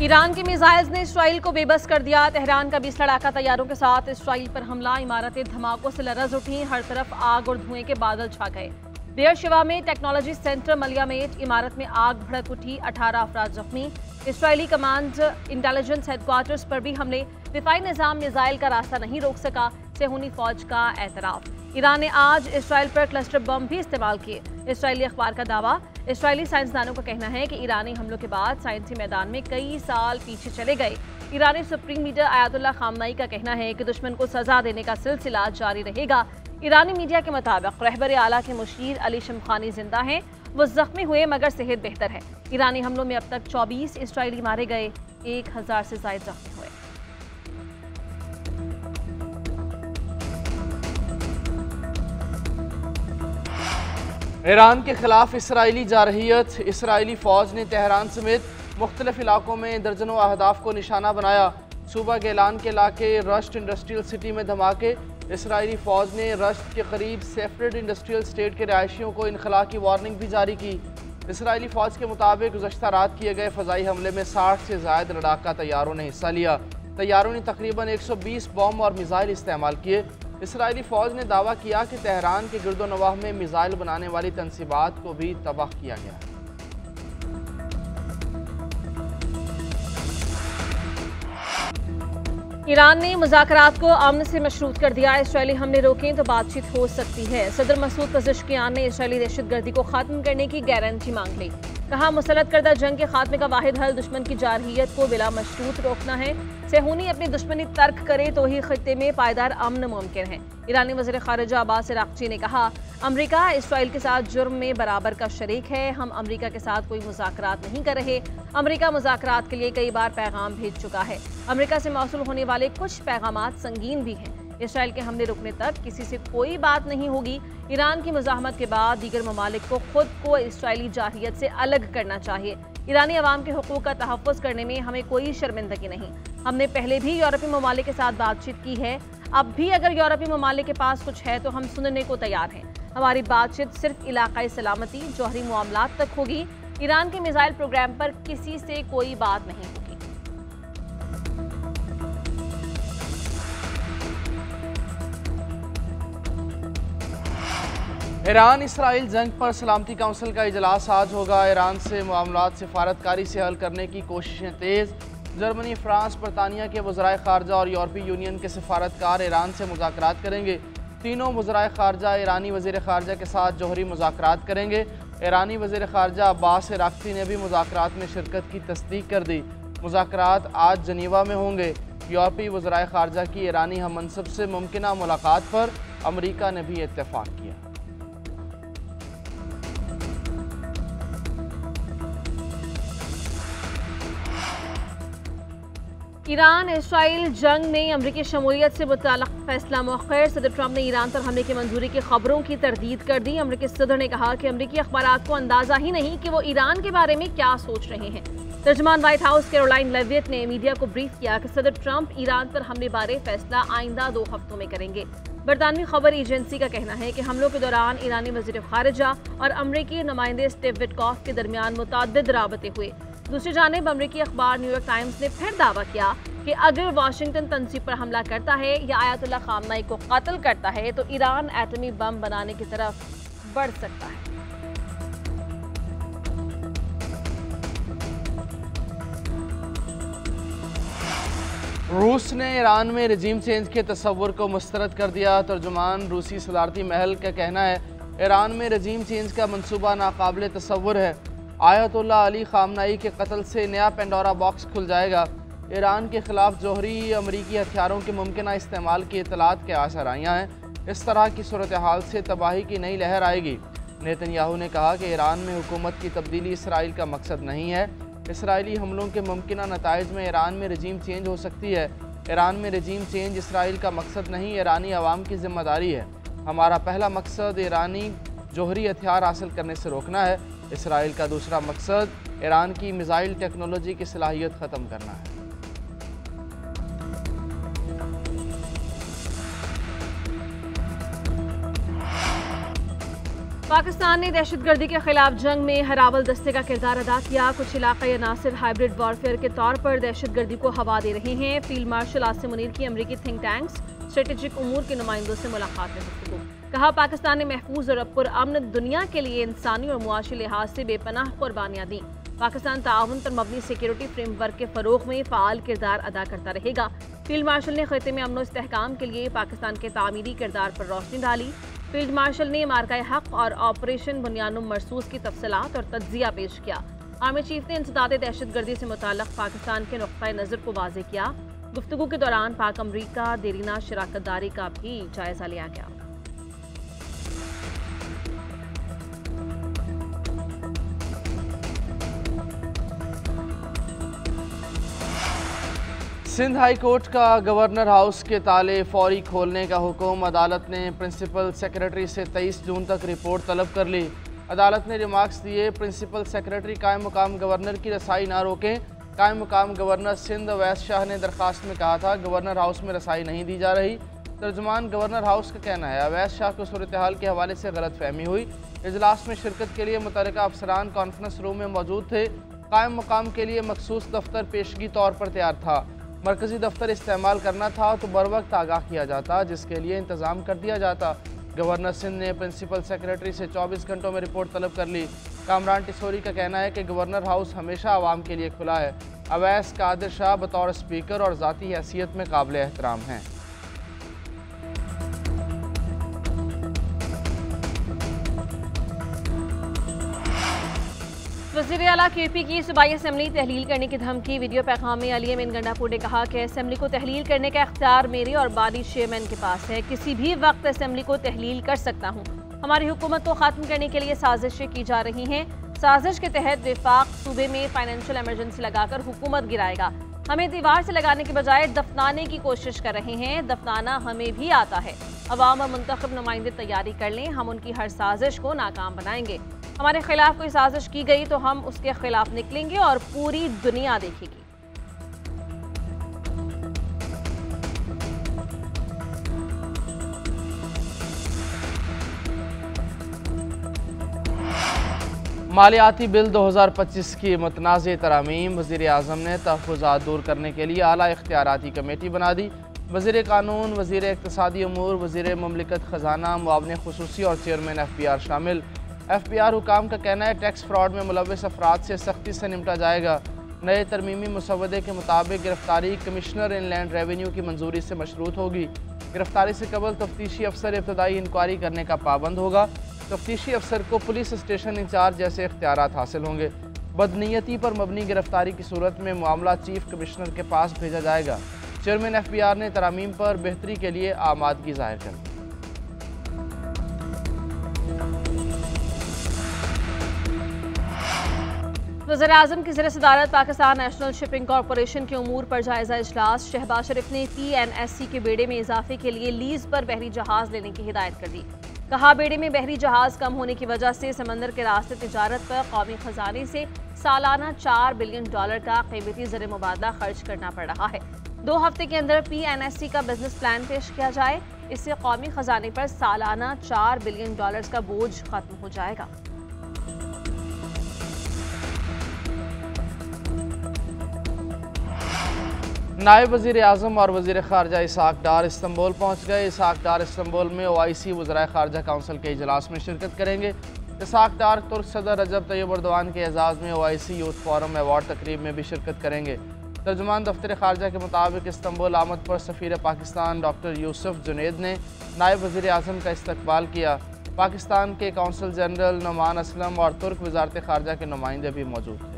Iran के missiles ने Israel को बेबस कर दिया। तेहरान का 20 लड़ाका तैयारों के साथ इसराइल पर हमला। इमारतें धमाकों से लरज उठी। हर तरफ आग और धुएं के बादल छा गए। बेयरशेवा में टेक्नोलॉजी सेंटर मलियामेट इमारत में आग भड़क उठी। 18 अफराद जख्मी। इसराइली कमांड इंटेलिजेंस हेडक्वार्टर्स पर भी हमले। दिफाई निजाम मिसाइल का रास्ता नहीं रोक सका। सेहूनी फौज का एतराफ। ईरान ने आज इसराइल पर क्लस्टर बम भी इस्तेमाल किए। इसराइली अखबार का दावा। इसराइली साइंसदानों का कहना है कि ईरानी हमलों के बाद साइंसी मैदान में कई साल पीछे चले गए। ईरानी सुप्रीम लीडर आयतुल्लाह खामनाई का कहना है कि दुश्मन को सजा देने का सिलसिला जारी रहेगा। ईरानी मीडिया के मुताबिक रहबर आला के मुशीर अली शमखानी जिंदा हैं। वो जख्मी हुए मगर सेहत बेहतर है। ईरानी हमलों में अब तक 24 इसराइली मारे गए। 1000 से ज्यादा जख्मी हुए। ईरान के खिलाफ इसराइली जारहियत। इसराइली फौज ने तेहरान समेत मुख्तलिफ इलाकों में दर्जनों अहदाफ को निशाना बनाया। सूबा गेलान के इलाके रश्त इंडस्ट्रियल सिटी में धमाके। इसराइली फौज ने रश्त के करीब सेफरेड इंडस्ट्रियल स्टेट के रहायशियों को इनखला की वार्निंग भी जारी की। इसराइली फौज के मुताबिक गुज़श्ता रात किए गए फ़ज़ाई हमले में 60 से ज़ायद लड़ाका तैयारों ने हिस्सा लिया। तैयारों ने तकरीबन 120 बम और मिसाइल इस्तेमाल किए। इसराइली फ़ौज ने दावा किया कि तेहरान के गिरदोनवाह में मिसाइल बनाने वाली तनसीबात को भी तबाह किया गया। ईरान ने मुज़ाकरात को अमन से मशरूत कर दिया। इसराइली हमले रोकें तो बातचीत हो सकती है। सदर मसूद पज़ेश्कियान ने इसराइली दहशतगर्दी को ख़त्म करने की गारंटी मांग ली। कहा, मुसलत करदा जंग के खात्मे का वाहिद हल दुश्मन की जारहियत को बिला मशरूत रोकना है। सेहूनी अपनी दुश्मनी तर्क करे तो ही खित्ते में पायदार अमन मुमकिन है। ईरानी वज़ीर ख़ारिजा अब्बास अराग़ची ने कहा, अमरीका इसराइल के साथ जुर्म में बराबर का शरीक है। हम अमरीका के साथ कोई मुज़ाकरात नहीं कर रहे। अमरीका मुज़ाकरात के लिए कई बार पैगाम भेज चुका है। अमरीका से मौसूल होने वाले कुछ पैगामात संगीन भी हैं। इसराइल के हमले रुकने तक किसी से कोई बात नहीं होगी। ईरान की मुज़ाहमत के बाद दीगर ममालिक को खुद को इसराइली जारहियत से अलग करना चाहिए। ईरानी अवाम के हुकूक का तहफ़्फ़ुज़ करने में हमें कोई शर्मिंदगी नहीं। हमने पहले भी यूरोपीय ममालिक के साथ बातचीत की है। अब भी अगर यूरोपीय ममालिक के पास कुछ है तो हम सुनने को तैयार हैं। हमारी बातचीत सिर्फ इलाकाई सलामती, जौहरी मामलात तक होगी। ईरान के मिसाइल प्रोग्राम पर किसी से कोई बात नहीं होगी। ईरान इसराइल जंग पर सलामती काउंसिल का इजलास आज होगा। ईरान से मामलात सिफारतकारी से हल करने की कोशिशें तेज़। जर्मनी, फ्रांस, बरतानिया के वज़राए ख़ारजा और यूरोपीय यूनियन के सफारतकार ईरान से मुज़ाकरात करेंगे। तीनों वज़राए ख़ारजा ईरानी वज़ीर ख़ारजा के साथ जौहरी मुज़ाकरात करेंगे। ईरानी वज़ीर ख़ारजा अब्बास अराग़ची ने भी मुज़ाकरात में शिरकत की तस्दीक कर दी। मुज़ाकरात आज जनीवा में होंगे। यूरोपीय वज़राए ख़ारजा की ईरानी हममनसब से मुमकिना मुलाकात पर अमरीका ने भी इत्तेफाक किया। ईरान इसराइल जंग में अमरीकी शमूलियत से मुताल्लिक़ फैसला मौखर। सदर ट्रंप ने ईरान पर हमले की मंजूरी की खबरों की तरदीद कर दी। अमरीकी सदर ने कहा कि अमरीकी अखबारात को अंदाजा ही नहीं कि वो ईरान के बारे में क्या सोच रहे हैं। तर्जमान व्हाइट हाउस कैरोलाइन लेविट ने मीडिया को ब्रीफ किया कि सदर ट्रंप ईरान पर हमले बारे फैसला आइंदा 2 हफ्तों में करेंगे। बरतानवी खबर एजेंसी का कहना है कि हमलों के दौरान ईरानी वज़ीर ख़ारिजा और अमरीकी नुमाइंदे स्टीव विटकॉफ के दरमियान मुतअद्दिद राबते हुए। दूसरी जानिब अमरीकी अखबार न्यूयॉर्क टाइम्स ने फिर दावा किया कि अगर वाशिंगटन तनसीब पर हमला करता है या आयतुल्लाह खामनाई को कत्ल करता है तो ईरान एटमी बम बनाने की तरफ बढ़ सकता है। रूस ने ईरान में रजीम चेंज के तस्वुर को मुस्तरद कर दिया। तर्जुमान रूसी सदारती महल का कहना है, ईरान में रजीम चेंज का मनसूबा नाकाबिल तस्वुर है। आयतुल्लाह अली खामनाई के कत्ल से नया पेंडोरा बॉक्स खुल जाएगा। ईरान के खिलाफ जौहरी अमरीकी हथियारों के मुमकिन इस्तेमाल की इतलात के आसार आइयाँ हैं। इस तरह की सूरत हाल से तबाही की नई लहर आएगी। नेतन्याहू ने कहा कि ईरान में हुकूमत की तब्दीली इसराइल का मकसद नहीं है। इसराइली हमलों के मुमकिन नताइज में ईरान में रजीम चेंज हो सकती है। ईरान में रजीम चेंज इसराइल का मकसद नहीं, ईरानी अवाम की जिम्मेदारी है। हमारा पहला मकसद ईरानी जौहरी हथियार हासिल करने से रोकना है। इसराइल का दूसरा मकसद ईरान की मिसाइल टेक्नोलॉजी की सलाहियत ख़त्म करना है। पाकिस्तान ने दहशतगर्दी के खिलाफ जंग में हरावल दस्ते का किरदार अदा किया। कुछ इलाक़ाई अनासिर हाइब्रिड वॉरफेयर के तौर पर दहशतगर्दी को हवा दे रहे हैं। फील्ड मार्शल आसिम मुनीर की अमरीकी थिंक टैंक्स स्ट्रेटेजिक उमूर के नुमाइंदों से मुलाकात में गुफ्तगू। कहा, पाकिस्तान ने महफूज और पुरअमन दुनिया के लिए इंसानी और मुआशी लिहाज से बेपनाह कुर्बानियाँ दी। पाकिस्तान ताउन पर मबनी सिक्योरिटी फ्रेमवर्क के फ़रोग़ में फ़ाल किरदार अदा करता रहेगा। फील्ड मार्शल ने खिते में अमन और इस्तेहकाम के लिए पाकिस्तान के तामीरी किरदार पर रोशनी डाली। फील्ड मार्शल ने मार्का हक और ऑपरेशन बुनियानुम मरसूस की तफसीलात और तज्जिया पेश किया। आर्मी चीफ ने इंसदाद दहशतगर्दी से मुताल्लिक़ पाकिस्तान के नुक्ता नज़र को वाज़ेह किया। गुफ्तगू के दौरान पाक अमरीका देरीना शराकतदारी का भी जायजा लिया गया। सिंध हाई कोर्ट का गवर्नर हाउस के ताले फौरी खोलने का हुक्म। अदालत ने प्रिंसिपल सेक्रेटरी से 23 जून तक रिपोर्ट तलब कर ली। अदालत ने रिमार्क्स दिए, प्रिंसिपल सेक्रेटरी कायम मुकाम गवर्नर की रसाई ना रोकें। कायम मुकाम गवर्नर सिंध अवैस शाह ने दरख्वास्त में कहा था गवर्नर हाउस में रसाई नहीं दी जा रही। तर्जुमान गवर्नर हाउस का कहना है अवैस शाह को सूरत हाल के हवाले से गलत फहमी हुई। इजलास में शिरकत के लिए मुतल्लिका अफसरान कॉन्फ्रेंस रूम में मौजूद थे। कायम मुकाम के लिए मखसूस दफ्तर पेशगी तौर पर तैयार था। मरकज़ी दफ्तर इस्तेमाल करना था तो बर वक्त आगाह किया जाता, जिसके लिए इंतज़ाम कर दिया जाता। गवर्नर सिंध ने प्रिंसिपल सेक्रेटरी से 24 घंटों में रिपोर्ट तलब कर ली। कामरान टिसोरी का कहना है कि गवर्नर हाउस हमेशा आवाम के लिए खुला है। अवैस कादिर शाह बतौर स्पीकर और ज़ाती हैसियत में काबिल एहतराम हैं। वज़ीर आला KP की सूबाई असम्बली तहलील करने की धमकी। वीडियो पैगाम में अली अमीन गंडापुर ने कहा कि असम्बली को तहलील करने का इख्तियार मेरे और बानी चेयरमैन के पास है। किसी भी वक्त असम्बली को तहलील कर सकता हूँ। हमारी हुकूमत को ख़त्म करने के लिए साजिशें की जा रही हैं। साजिश के तहत विफाक सूबे में फाइनेंशियल एमरजेंसी लगाकर हुकूमत गिराएगा। हमें दीवार से लगाने के बजाय दफनाने की कोशिश कर रहे हैं। दफनाना हमें भी आता है। अवाम और मुंतखब नुमाइंदे तैयारी कर लें, हम उनकी हर साजिश को नाकाम बनाएंगे। हमारे खिलाफ कोई साजिश की गई तो हम उसके खिलाफ निकलेंगे और पूरी दुनिया देखेगी। मालियाती बिल 2025 की मुतनाज़ तरामीम। वज़ीर आज़म ने तहफ़्फ़ुज़ात दूर करने के लिए आला इख्तियाराती कमेटी बना दी। वज़ीर कानून, वज़ीर इक़्तिसादी अमूर, वज़ीर मुमलिकत ख़जाना, मुआविन ख़ुसूसी और चेयरमैन FBR शामिल। FBR हुकाम का कहना है टैक्स फ्रॉड में मुलव्वस अफराद से सख्ती से निपटा जाएगा। नए तरमीमी मुसवदे के मुताबिक गिरफ्तारी कमिश्नर इनलैंड रेवेन्यू की मंजूरी से मशरूत होगी। गिरफ्तारी से कबल तफ्तीशी अफसर इब्तदाई इंक्वायरी करने का पाबंद होगा। तफ्तीशी अफसर को पुलिस स्टेशन इंचार्ज जैसे इख्तियारात हासिल होंगे। बदनीयती पर मबनी गिरफ्तारी की सूरत में मामला चीफ कमिश्नर के पास भेजा जाएगा। चेयरमैन FBR ने तरामीम पर बेहतरी के लिए आमादगी जाहिर कर दी। वज़ीर आज़म की ज़ेर सदारत पाकिस्तान नेशनल शिपिंग कॉरपोरेशन के उमूर पर जायज़ा इजलास। शहबाज शरीफ ने PNSC के बेड़े में इजाफे के लिए लीज पर बहरी जहाज़ लेने की हिदायत कर दी। कहा, बेड़े में बहरी जहाज़ कम होने की वजह से समंदर के रास्ते तिजारत पर कौमी खजाने से सालाना $4 बिलियन का कीमती ज़र मुबादला खर्च करना पड़ रहा है। 2 हफ्ते के अंदर PNSC का बिजनेस प्लान पेश किया जाए। इससे कौमी खजाने पर सालाना $4 बिलियन का बोझ खत्म हो जाएगा। नायब वज़ीर आज़म और वज़ीर ख़ारजा इसहाक़ डार इस्तंबुल पहुँच गए। इसहाक़ डार इस्तंबुल में OIC वज़राए ख़ारजा काउंसिल के इजलास में शिरकत करेंगे। इसहाक़ डार तुर्क सदर रजब तैयब एर्दोआन के एजाज़ में OIC यूथ फोरम अवार्ड तकरीब में भी शिरकत करेंगे। तर्जुमान दफ्तर ख़ारजा के मुताबिक इस्तंबुल आमद पर सफ़ीर पाकिस्तान डॉक्टर यूसुफ जुनेद ने नायब वज़ीर आज़म का इस्तकबाल किया। पाकिस्तान के कौंसल जनरल नुमान असलम और तुर्क वज़ारत ख़ारजा के नुमाइंदे भी मौजूद थे।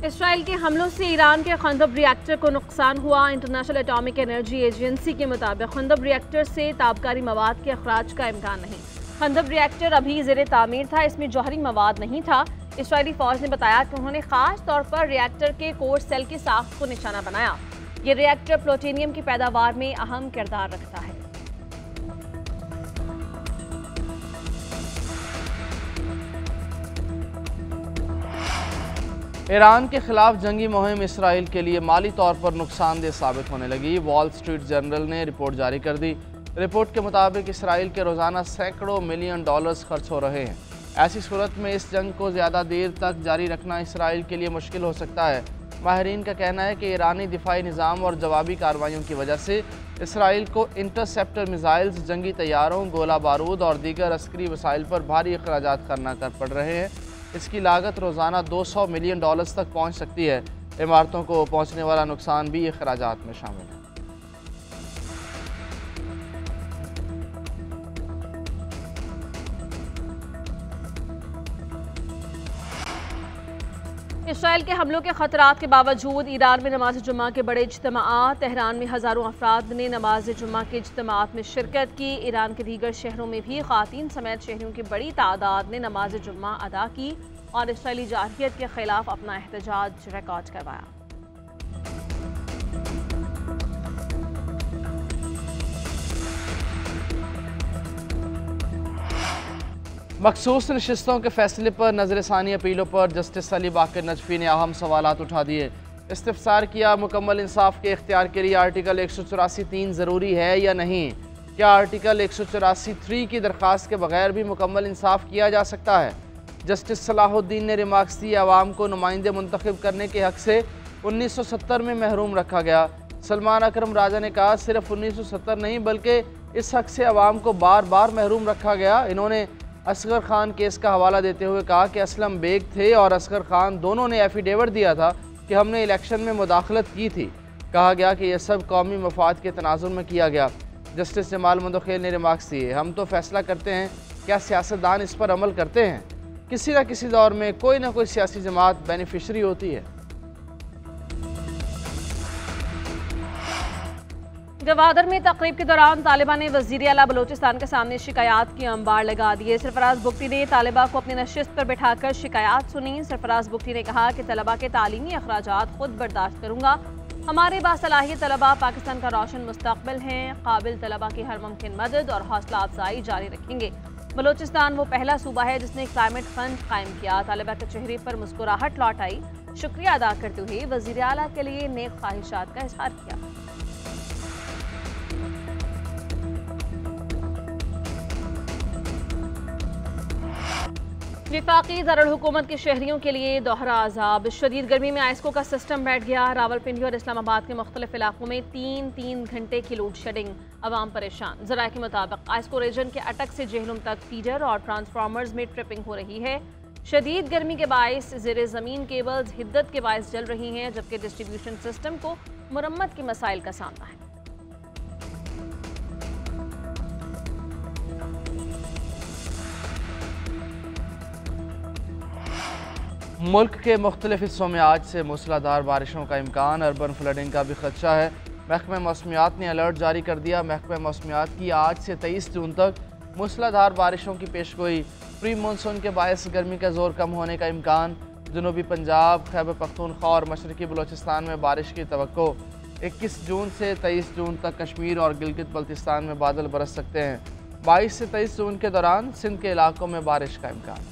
इसराइल के हमलों से ईरान के खंदब रिएक्टर को नुकसान हुआ। इंटरनेशनल एटॉमिक एनर्जी एजेंसी के मुताबिक खंदब रिएक्टर से ताबकारी मवाद के अखराज का इम्कान नहीं। खंदब रिएक्टर अभी ज़ेरे तामीर था, इसमें जौहरी मवाद नहीं था। इसराइली फौज ने बताया कि उन्होंने खास तौर पर रिएक्टर के कोर सेल की साख्त को निशाना बनाया। ये रिएक्टर प्लूटोनियम की पैदावार में अहम किरदार रखता है। ईरान के खिलाफ जंगी मुहिम इसराइल के लिए माली तौर पर नुकसानदेह साबित होने लगी। वॉल स्ट्रीट जर्नल ने रिपोर्ट जारी कर दी। रिपोर्ट के मुताबिक इसराइल के रोज़ाना सैकड़ों मिलियन डॉलर्स खर्च हो रहे हैं। ऐसी सूरत में इस जंग को ज़्यादा देर तक जारी रखना इसराइल के लिए मुश्किल हो सकता है। माहिरीन का कहना है कि ईरानी दिफाई निज़ाम और जवाबी कार्रवाइयों की वजह से इसराइल को इंटरसेप्टर मिसाइल्स, जंगी तैयारों, गोला बारूद और दीगर अस्करी वसाइल पर भारी अखराजात करना पड़ रहे हैं। इसकी लागत रोज़ाना 200 मिलियन डॉलर्स तक पहुँच सकती है। इमारतों को पहुँचने वाला नुकसान भी अखराजात में शामिल है। इसराइल के हमलों के खतरात के बावजूद ईरान में नमाज जुम्मा के बड़े इज्तिमाआत। तेहरान में हज़ारों अफराद ने नमाज जुम्मा के इज्तिमाआत में शिरकत की। ईरान के दीगर शहरों में भी ख़वातीन समेत शहरियों की बड़ी तादाद ने नमाज जुम्मा अदा की और इसराइली जारहियत के खिलाफ अपना एहतजाज रिकॉर्ड करवाया। मखसूस नशिस्तों के फैसले पर नज़रसानी अपीलों पर जस्टिस अली बाकर नजफी ने अहम सवालात उठा दिए। इस्तिफसार किया, मुकम्मल इंसाफ के इख्तियार के लिए आर्टिकल 184(3) ज़रूरी है या नहीं? क्या आर्टिकल 184(3) की दरख्वास्त के बगैर भी मुकम्मल इंसाफ किया जा सकता है? जस्टिस सलाहुद्दीन ने रिमार्क्स दिए, अवाम को नुमाइंदे मुंतखब करने के हक से 1970 में महरूम रखा गया। सलमान अकरम राजा ने कहा, सिर्फ 1970 नहीं बल्कि इस हक से अवाम को बार बार महरूम रखा गया। इन्होंने असगर खान केस का हवाला देते हुए कहा कि असलम बेग थे और असगर खान दोनों ने एफिडेविट दिया था कि हमने इलेक्शन में मुदाखलत की थी। कहा गया कि यह सब कौमी मफाद के तनाजुर में किया गया। जस्टिस जमाल मंदोखेल ने रिमार्क्स दिए, हम तो फैसला करते हैं, क्या सियासतदान इस पर अमल करते हैं? किसी न किसी दौर में कोई ना कोई सियासी जमात बेनिफिशरी होती है। गवादर में तकरीब के दौरान तालिबा ने वज़ीर आला बलोचिस्तान के सामने शिकायत की अंबार लगा दिए। सरफराज बुगटी ने तालिबा को अपनी नशिस्त पर बैठाकर शिकायत सुनी। सरफराज बुगटी ने कहा कि तलबा के तालीमी अखराजात खुद बर्दाश्त करूँगा। हमारे बासलाहियत तलबा पाकिस्तान का रोशन मुस्तकबिल हैं। काबिल तलबा की हर मुमकिन मदद और हौसला अफजाई जारी रखेंगे। बलोचिस्तान वो पहला सूबा है जिसने क्लाइमेट फंड कायम किया। तालिबा के चेहरे पर मुस्कुराहट लौट आई। शुक्रिया अदा करते हुए वज़ीर आला के लिए नेक ख्वाहिशात का इजहार किया। विफाकी दारुल हुकूमत के शहरियों के लिए दोहरा अजाब। शदीद गर्मी में आइस्को का सिस्टम बैठ गया। रावलपिंडी और इस्लामाबाद के मुख्तलिफ इलाकों में 3-3 घंटे की लोड शेडिंग, अवाम परेशान। ज़राए के मुताबिक आइस्को रीजन के अटक से जेहलुम तक फीडर और ट्रांसफार्मर्स में ट्रिपिंग हो रही है। शदीद गर्मी के बायस ज़ेरे ज़मीन केबल्स हिद्दत के बायस जल रही हैं, जबकि डिस्ट्रीब्यूशन सिस्टम को मुरम्मत के मसाइल का सामना है। मुल्क के मुख्तलिफ हिस्सों में आज से मूसलाधार बारिशों का इम्कान। अर्बन फ्लडिंग का भी खदशा है। महकमा मौसमियात ने अलर्ट जारी कर दिया। महकमा मौसमियात की आज से 23 जून तक मूसलाधार बारिशों की पेशगोई। प्री मानसून के बायस गर्मी का जोर कम होने का इम्कान। जनूबी पंजाब, खैबर पख्तूनख्वा और मशरकी बलोचिस्तान में बारिश की तवक्को। 21 जून से 23 जून तक कश्मीर और गिलगित बल्तिस्तान में बादल बरस सकते हैं। 22 से 23 जून के दौरान सिंध के इलाकों में बारिश का इम्कान।